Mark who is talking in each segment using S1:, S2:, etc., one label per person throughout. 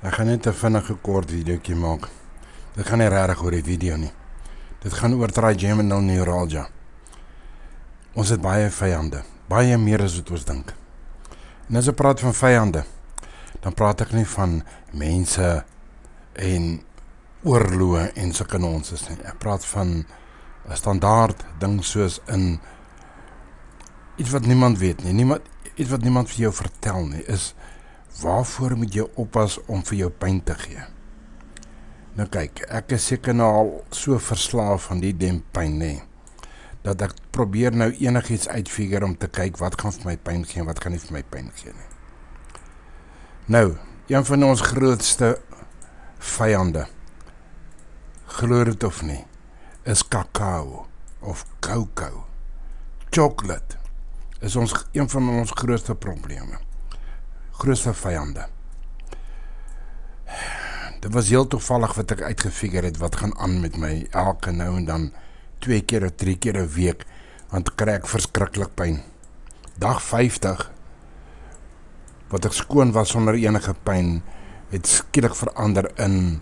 S1: Ek gaan net 'n vinnige kort videoetjie maak. Dit gaan nie regtig oor die video nie. Dit gaan oor trigeminal neuralgia. Ons het baie vyande, baie meer as wat ons dink. En as ek praat van vyande, dan praat ek nie van mense en oorloë en sulke nonsens nie. Ek praat van 'n standaard ding soos in iets wat niemand weet nie, iets wat niemand vir jou vertel nie, is waarvoor moet jy oppas om vir jou pyn te gee? Nou kyk, ek is seker nou al so verslaaf van die pyn, nee, dat ek probeer nou enigiets uitfigure om te kyk wat gaan vir my pyn gee en wat gaan nie vir my pyn gee nie. Nou, een van ons grootste vyande, glo dit of nie, is kakao of cocoa. Chocolate is een van ons grootste probleme. Grootste vyande. Dit was heel toevallig wat ek uitgefigure het wat gaan aan met my elke nou en dan 2 keer of 3 keer 'n week, want ek kry ek verskriklik pyn. Dag 50 wat ek skoon was sonder enige pyn, het skielik verander in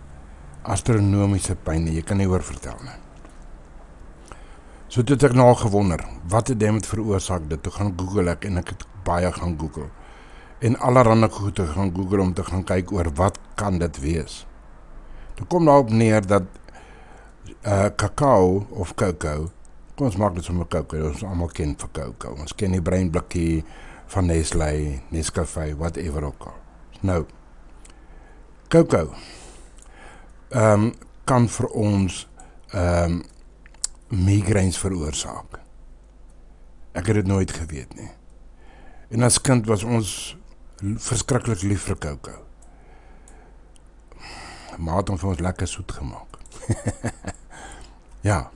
S1: astronomiese pyn. Jy kan nie oor vertel nie. So toe het ek nou al gewonder, wat het dit veroorsaak dit? Toe gaan Google ek en ek het baie gaan Google. En allerhande goed te gaan Google om te gaan kyk oor wat kan dit wees. Toe kom daarop neer dat kakao of cocoa, kom ons maak dit sommer cocoa, ons almal ken vir cocoa. Ons ken die breinblikkie van Nestlé, Nescafé, whatever ook al. Nou, cocoa kan vir ons migraines veroorsaak. Ek het dit nooit geweet nie. En as kind was ons verskriklik lief vir cocoa. Maar het hom vir ons lekker soet gemaak. Ja,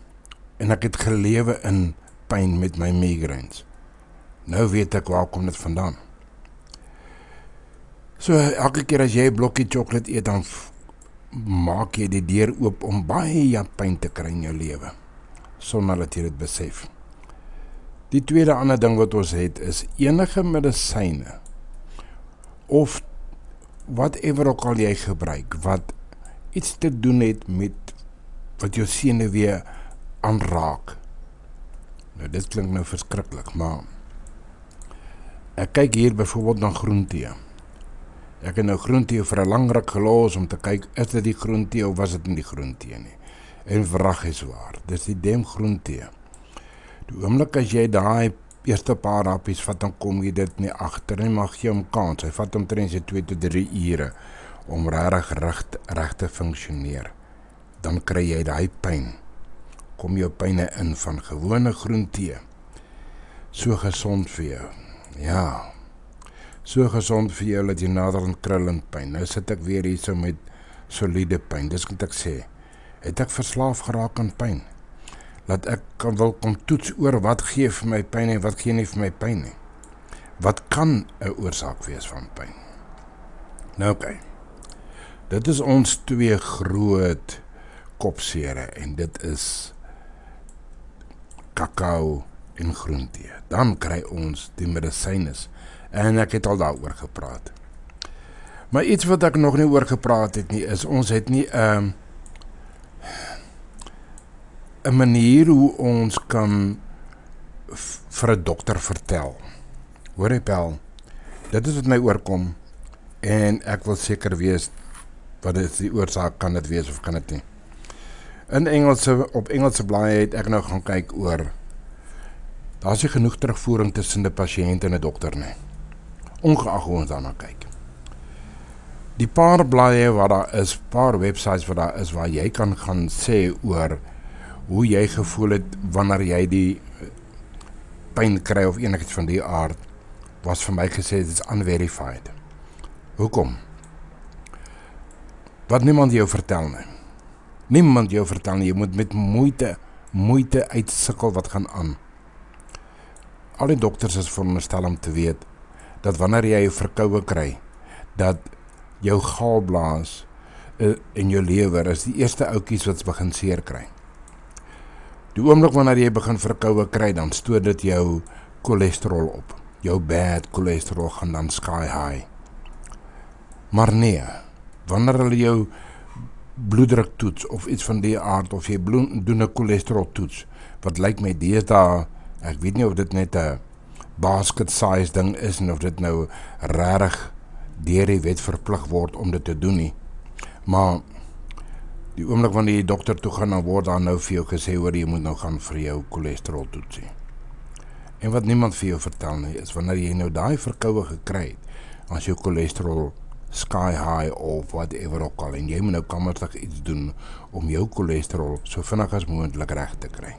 S1: en ek het gelewe in pyn met my migraines. Nou weet ek waar kom dit vandaan. So, elke keer as jy 'n blokkie chocolate eet, dan maak jy die deur oop om baie pyn te kry in jou lewe, sonder dat jy dit besef. Die tweede ander ding wat ons het, is enige medisyne, of whatever ook al jy gebruik, wat iets te doen het met wat jou senuwee aanraak. Nou, dit klink nou verskriklik, maar ek kyk hier byvoorbeeld na groentee. Ek het nou groentee vir 'n lang ruk gelos om te kyk, is dit die groentee of was dit nie die groentee nie? En vrag is waar, dis die groentee. Die oomblik as jy daai eerste paar happies vat, dan kom jy dit nie agter en mag jy hom kans. Hy vat omtrent 2 tot 3 ure om reg te funksioneer. Dan kry jy daai pyn. Kom jou pyne in van gewone groentee. So gesond vir jou. Ja. So gesond vir jou dat jy nader aan krullend pyn. Nou sit ek weer hier so met soliede pyn. Dis wat ek sê. Het ek verslaaf geraak aan pyn? Dat ek wil kom toets oor wat gee vir my pyn en wat gee nie vir my pyn nie. Wat kan 'n oorsaak wees van pyn? Nou oké. Dit is ons 2 groot kopsere en dit is kakao en groentee. Dan kry ons die medisynes en ek het al daaroor gepraat. Maar iets wat ek nog nie oor gepraat het nie, is ons het nie 'n manier hoe ons kan vir 'n dokter vertel. Hoor jy Pel, dit is wat my oorkom en ek wil seker wees wat is die oorsaak, kan dit wees of kan dit nie. Op Engelse blaaie het ek nou gaan kyk oor, daar is nie genoeg terugvoering tussen die pasiënt en die dokter nie, ongeag hoe ons daarna kyk. Die paar blaaie wat daar is, paar websites wat daar is, waar jy kan gaan sê oor hoe jy gevoel het wanneer jy die pyn kry of enigiets van die aard, was vir my gesê, dit is unverified. Hoekom? Wat niemand jou vertel nie. Niemand jou vertel nie, jy moet met moeite uitsukkel wat gaan aan. Al die dokters is veronderstel om te weet, dat wanneer jy verkoue kry, dat jou galblaas en jou lewer is die eerste ouetjies wat begin seer kry. Die oomblik wanneer jy begin verkoue kry, dan stoot dit jou cholesterol op. Jou bad cholesterol gaan dan sky high. Maar nee, wanneer hulle jou bloeddruk toets of iets van die aard, of jy doen 'n cholesterol toets, wat lyk my deesdae, ek weet nie of dit net 'n basket size ding is en of dit nou regtig deur die wet verplig word om dit te doen nie, maar die oomblik wanneer jy dokter toe gaan, dan word daar nou vir jou gesê, hoor, jy moet nou gaan vir jou cholesterol toetsie. En wat niemand vir jou vertel nie, is wanneer jy nou daai verkoue gekry het, as jou cholesterol sky high of whatever ook al, en jy moet nou kamerstig iets doen om jou cholesterol so vinnig as moontlik reg te kry.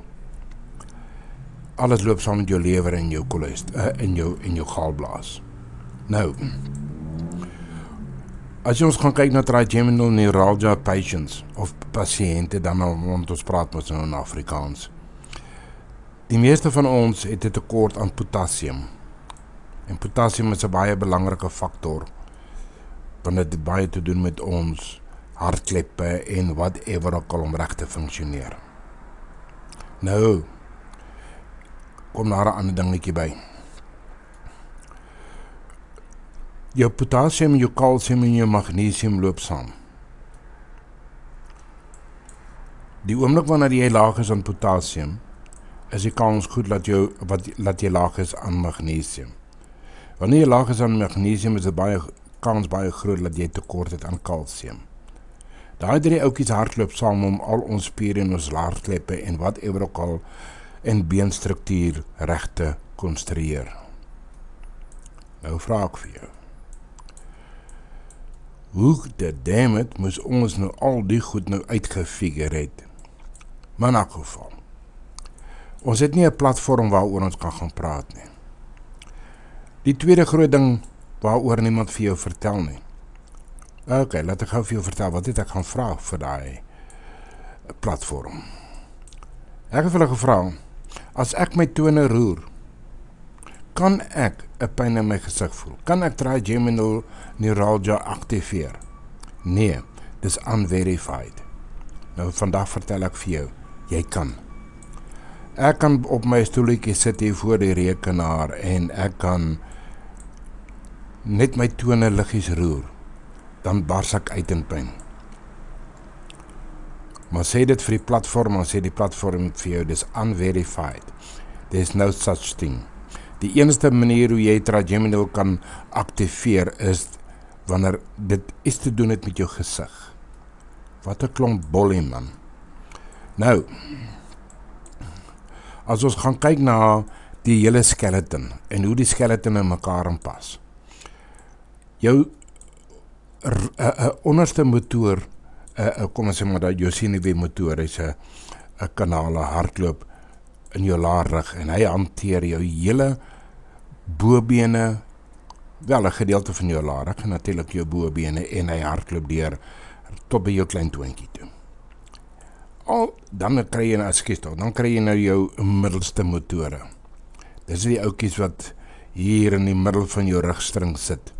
S1: Alles loop saam met jou lewer en jou in jou galblaas. Nou, as jy ons gaan kyk na trigeminal neuralgia patients of pasiënte, dan want ons praat met nou in Afrikaans. Die meeste van ons het 'n tekort aan potassium. En potassium is 'n baie belangrike faktor, want dit het baie te doen met ons hartkleppe en whatever ook al om reg te funksioneer. Nou, kom daar 'n ander dingetjie by. Jou potassium, jou kalsium en jou magnesium loop saam. Die oomblik wanneer jy laag is aan potassium, is die kans goed dat jy laag is aan magnesium. Wanneer jy laag is aan magnesium, is die kans baie groot dat jy tekort het aan kalsium. Daai drie ouetjies hardloop saam om al ons spiere en ons hartkleppe en whatever ook al en beenstruktuur reg te konstrueer. Nou vra ek vir jou, hoe damn it moes ons nou al die goed nou uitgefigure het? Maar in elk geval, ons het nie 'n platform waaroor ons kan gaan praat nie. Die tweede groot ding waaroor niemand vir jou vertel nie. Ok, laat ek gou vir jou vertel wat het ek gaan vra vir daai platform. Ek het hulle gevra, as ek my tone roer, kan ek 'n pyn in my gesig voel? Kan ek trigeminal neuralgia aktiveer? Nee, dis unverified. Nou vandag vertel ek vir jou, jy kan. Ek kan op my stoeltjie sit hier voor die rekenaar en ek kan net my tone liggies roer, dan bars ek uit in pyn. Maar sê dit vir die platform, maar sê die platform vir jou, dis unverified. There's no such thing. Die enigste manier hoe jy trigeminal kan aktiveer is wanneer dit iets te doen het met jou gesig. Wat 'n klomp bollie, man. Nou, as ons gaan kyk na die hele skeleton en hoe die skeleton in mekaar inpas. Jou onderste motor, kom ons sê maar dat jou senuweemotor is 'n kanale hardloop in jou laarrug en hy hanteer jou hele bobene, wel 'n gedeelte van jou laarrug en natuurlik jou bobene en hy hardloop deur tot by jou klein toontjie toe. Dan kry jy nou jou middelste motore. Dis die ouetjies wat hier in die middel van jou rugstring sit.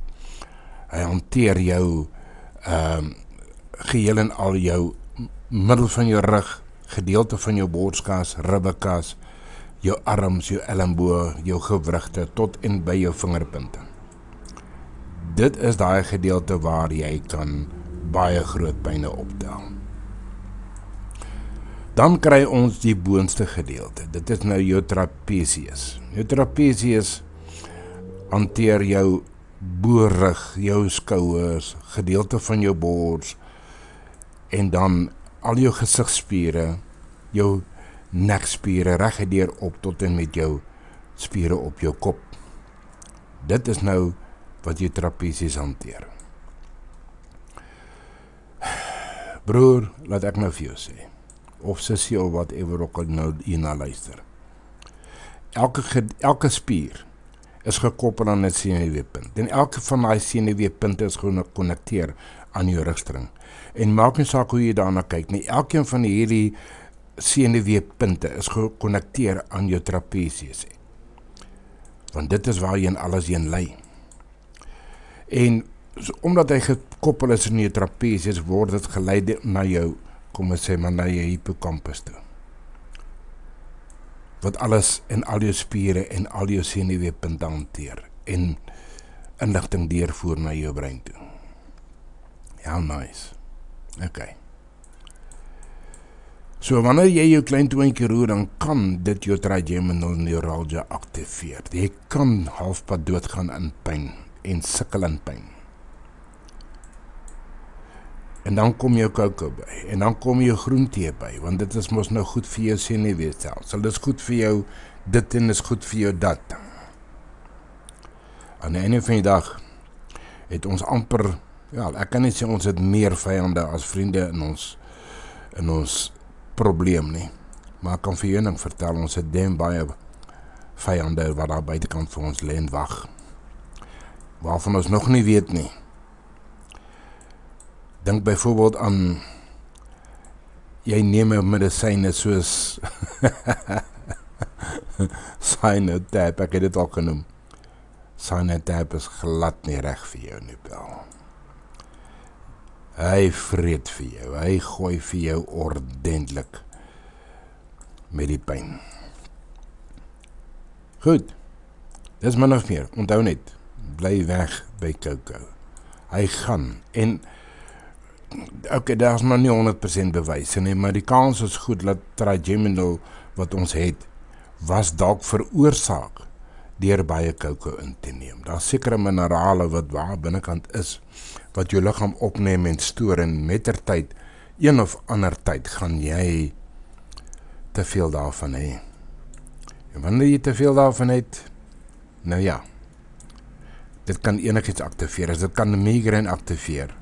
S1: Hy hanteer jou geheel en al jou middel van jou rug, gedeelte van jou borskas, ribbekas, jou arms, jou elmboog, jou gewrigte tot en by jou vingerpunte. Dit is daai gedeelte waar jy kan baie groot pyne optel. Dan kry ons die boonste gedeelte. Dit is nou jou trapezius. Jou trapezius hanteer jou boorrug, jou skouers, gedeelte van jou bors en dan al jou gesigspiere, jou nekspiere regdeur op tot en met jou spiere op jou kop. Dit is nou wat jou trapezius hanteer. Broer, laat ek nou vir jou sê, of sussie of whatever ook al nou hierna luister. Elke spier is gekoppel aan 'n senuweepunt. En elke van daai senuweepunte is gekonnekteer aan jou rugstring. En maak nie saak hoe jy daarna kyk nie. Elkeen van hierdie senuweepunte is gekonnekteer aan jou trapezius. Want dit is waar jy in alles heen lei. En omdat hy gekoppel is aan jou trapezius, word dit gelei na jou, kom ons sê maar na jou hippocampus toe. Wat alles en al jou spiere en al jou senuweepunte hanteer en inligting deurvoer na jou brein toe. Ja, nice. Okay. So wanneer jy jou klein toontjie roer, dan kan dit jou trigeminal neuralgia aktiveer. Jy kan halfpad doodgaan in pyn en sukkel in pyn. En dan kom jou cocoa by, en dan kom jou groentee by, want dit is mos nou goed vir jou senuweestelsel. Dit is goed vir jou dit en is goed vir jou dat. Aan die einde van die dag het ons amper, ja, ek kan nie sê ons het meer vyande as vriende in ons probleem nie. Maar ek kan vir jou ding vertel, ons het baie vyande wat daar buitekant vir ons lê en wag. Waarvan ons nog nie weet nie. Dink byvoorbeeld aan, jy neem 'n medisyne soos Cyanotap, ek het dit al genoem. Cyanotap is glad nie reg vir jou nie, Bel. Hy vreet vir jou, hy gooi vir jou ordentlik met die pyn. Goed, dis min of meer, onthou net, bly weg by cocoa. Hy gaan, en okay, daar is maar nie 100% bewyse nie, maar die kans is goed dat trigeminal wat ons het, was dalk veroorsaak deur baie cocoa in te neem. Daar is sekere minerale wat waar binnekant is, wat jou liggaam opneem en stoor, en mettertyd, een of ander tyd, gaan jy te veel daarvan hê. En wanneer jy te veel daarvan het, nou ja, dit kan enigiets aktiveer. As dit kan migraine aktiveer,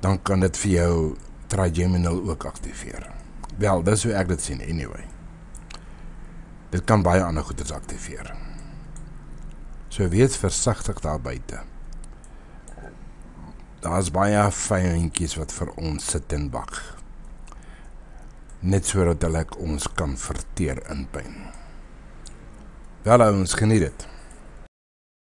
S1: dan kan dit vir jou trigeminal ook aktiveer. Wel, dis hoe ek dit sien, anyway. Dit kan baie ander goeders aktiveer. So wees versigtig daar buite. Daar is baie vyandjies wat vir ons sit en wag. Net sodat hulle ons kan verteer in pyn. Wel, ons geniet dit.